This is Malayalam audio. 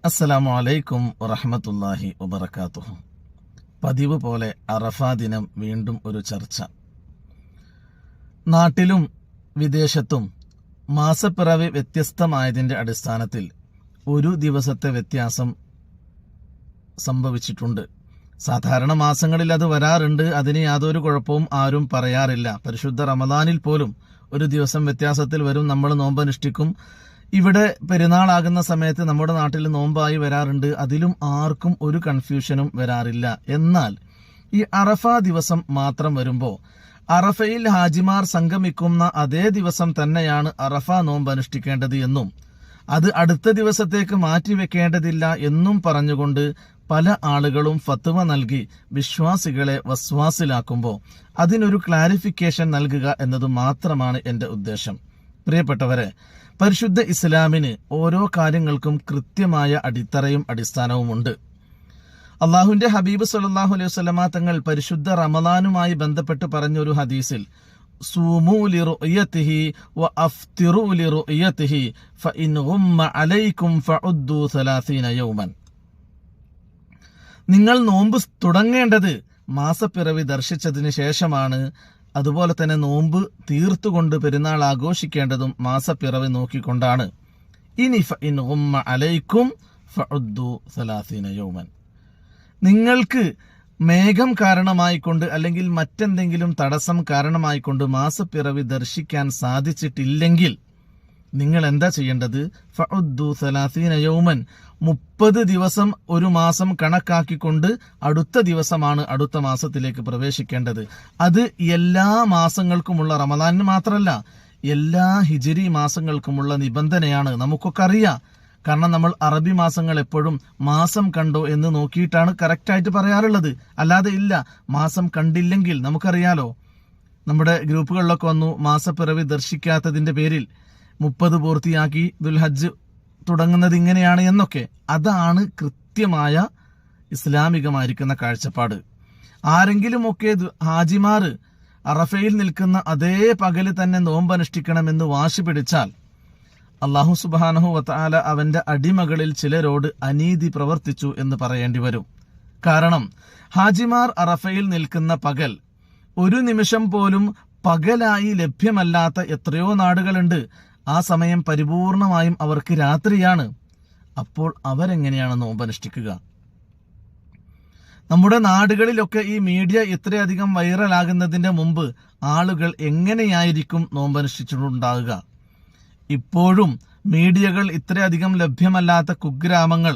അസ്സലാമു അലൈക്കും വറഹ്മത്തുള്ളാഹി വബറകാതുഹു. പതിവ് പോലെ അറഫാ ദിനം വീണ്ടും ഒരു ചർച്ച. നാട്ടിലും വിദേശത്തും മാസപ്പിറവി വ്യത്യസ്തമായതിന്റെ അടിസ്ഥാനത്തിൽ ഒരു ദിവസത്തെ വ്യത്യാസം സംഭവിച്ചിട്ടുണ്ട്. സാധാരണ മാസങ്ങളിൽ അത് വരാറുണ്ട്, അതിന് യാതൊരു കുഴപ്പവും ആരും പറയാറില്ല. പരിശുദ്ധ റമദാനിൽ പോലും ഒരു ദിവസം വ്യത്യാസത്തിൽ വരും, നമ്മൾ നോമ്പനുഷ്ഠിക്കും. ഇവിടെ പെരുന്നാളാകുന്ന സമയത്ത് നമ്മുടെ നാട്ടിൽ നോമ്പായി വരാറുണ്ട്, അതിലും ആർക്കും ഒരു കൺഫ്യൂഷനും വരാറില്ല. എന്നാൽ ഈ അറഫ ദിവസം മാത്രം വരുമ്പോൾ അറഫയിൽ ഹാജിമാർ സംഗമിക്കുന്ന അതേ ദിവസം തന്നെയാണ് അറഫ നോമ്പ് അനുഷ്ഠിക്കേണ്ടത് എന്നും അത് അടുത്ത ദിവസത്തേക്ക് മാറ്റിവെക്കേണ്ടതില്ല എന്നും പറഞ്ഞുകൊണ്ട് പല ആളുകളും ഫത്വ നൽകി വിശ്വാസികളെ വസ്വാസിലാക്കുമ്പോൾ അതിനൊരു ക്ലാരിഫിക്കേഷൻ നൽകുക എന്നത് മാത്രമാണ് എന്റെ ഉദ്ദേശം. പ്രിയപ്പെട്ടവരെ, പരിശുദ്ധ ഇസ്ലാമിന് ഓരോ കാര്യങ്ങൾക്കും കൃത്യമായ അടിത്തറയും അടിസ്ഥാനവുമുണ്ട്. അള്ളാഹുവിന്റെ ഹബീബ് സല്ലല്ലാഹു അലൈഹി വസല്ലമ തങ്ങൾ പരിശുദ്ധ റമദാനുമായി ബന്ധപ്പെട്ട് പറഞ്ഞൊരു ഹദീസിൽ സൂമൂ ലിറുയതിഹി വഅഫ്തിറൂ ലിറുയതിഹി ഫഇൻ ഗുമ്മ അലൈക്കും ഫഉദ്ദൂ 30 യൗമൻ. നിങ്ങൾ നോമ്പ് തുടങ്ങേണ്ടത് മാസപ്പിറവി ദർശിച്ചതിന് ശേഷമാണ്. അതുപോലെ തന്നെ നോമ്പ് തീർത്തുകൊണ്ട് പെരുന്നാൾ ആഘോഷിക്കേണ്ടതും മാസപ്പിറവി നോക്കിക്കൊണ്ടാണ്. ഇനി ഫഇൻ ഗുമ്മ അലൈക്കും ഫഉദ്ദൂ 30 യൗമൻ. നിങ്ങൾക്ക് മേഘം കാരണമായിക്കൊണ്ട് അല്ലെങ്കിൽ മറ്റെന്തെങ്കിലും തടസ്സം കാരണമായിക്കൊണ്ട് മാസപ്പിറവി ദർശിക്കാൻ സാധിച്ചിട്ടില്ലെങ്കിൽ നിങ്ങൾ എന്താ ചെയ്യേണ്ടത്? ഫഉദ്ദൂ 30 യൗമൻ. 30 ദിവസം ഒരു മാസം കണക്കാക്കിക്കൊണ്ട് അടുത്ത ദിവസമാണ് അടുത്ത മാസത്തിലേക്ക് പ്രവേശിക്കേണ്ടത്. അത് എല്ലാ മാസങ്ങൾക്കുമുള്ള, റമദാനിന് മാത്രമല്ല എല്ലാ ഹിജ്രി മാസങ്ങൾക്കുമുള്ള നിബന്ധനയാണ്. നമുക്കൊക്കെ അറിയാം, കാരണം നമ്മൾ അറബി മാസങ്ങൾ എപ്പോഴും മാസം കണ്ടോ എന്ന് നോക്കിയിട്ടാണ് കറക്റ്റായിട്ട് പറയാറുള്ളത്. അല്ലാതെ ഇല്ല, മാസം കണ്ടില്ലെങ്കിൽ നമുക്കറിയാലോ, നമ്മുടെ ഗ്രൂപ്പുകളിലൊക്കെ വന്നു മാസപ്പിറവി ദർശിക്കാത്തതിന്റെ പേരിൽ 30 പൂർത്തിയാക്കി ദുൽഹജ്ജ് തുടങ്ങുന്നത് ഇങ്ങനെയാണ് എന്നൊക്കെ. അതാണ് കൃത്യമായ ഇസ്ലാമികമായിരിക്കുന്ന കാഴ്ചപ്പാട്. ആരെങ്കിലുമൊക്കെ ഹാജിമാർ അറഫയിൽ നിൽക്കുന്ന അതേ പകല് തന്നെ നോമ്പനുഷ്ഠിക്കണമെന്ന് വാശി പിടിച്ചാൽ അല്ലാഹു സുബ്ഹാനഹു വതആല അവന്റെ അടിമകളിൽ ചിലരോട് അനീതി പ്രവർത്തിച്ചു എന്ന് പറയേണ്ടി വരും. കാരണം ഹാജിമാർ അറഫയിൽ നിൽക്കുന്ന പകൽ ഒരു നിമിഷം പോലും പകലായി ലഭ്യമല്ലാത്ത എത്രയോ നാടുകളുണ്ട്. ആ സമയം പരിപൂർണമായും അവർക്ക് രാത്രിയാണ്. അപ്പോൾ അവരെങ്ങനെയാണ് നോമ്പനുഷ്ഠിക്കുക? നമ്മുടെ നാടുകളിലൊക്കെ ഈ മീഡിയ ഇത്രയധികം വൈറലാകുന്നതിന്റെ മുമ്പ് ആളുകൾ എങ്ങനെയായിരിക്കും നോമ്പനുഷ്ഠിച്ചിട്ടുണ്ടാവുക? ഇപ്പോഴും മീഡിയകൾ ഇത്രയധികം ലഭ്യമല്ലാത്ത കുഗ്രാമങ്ങൾ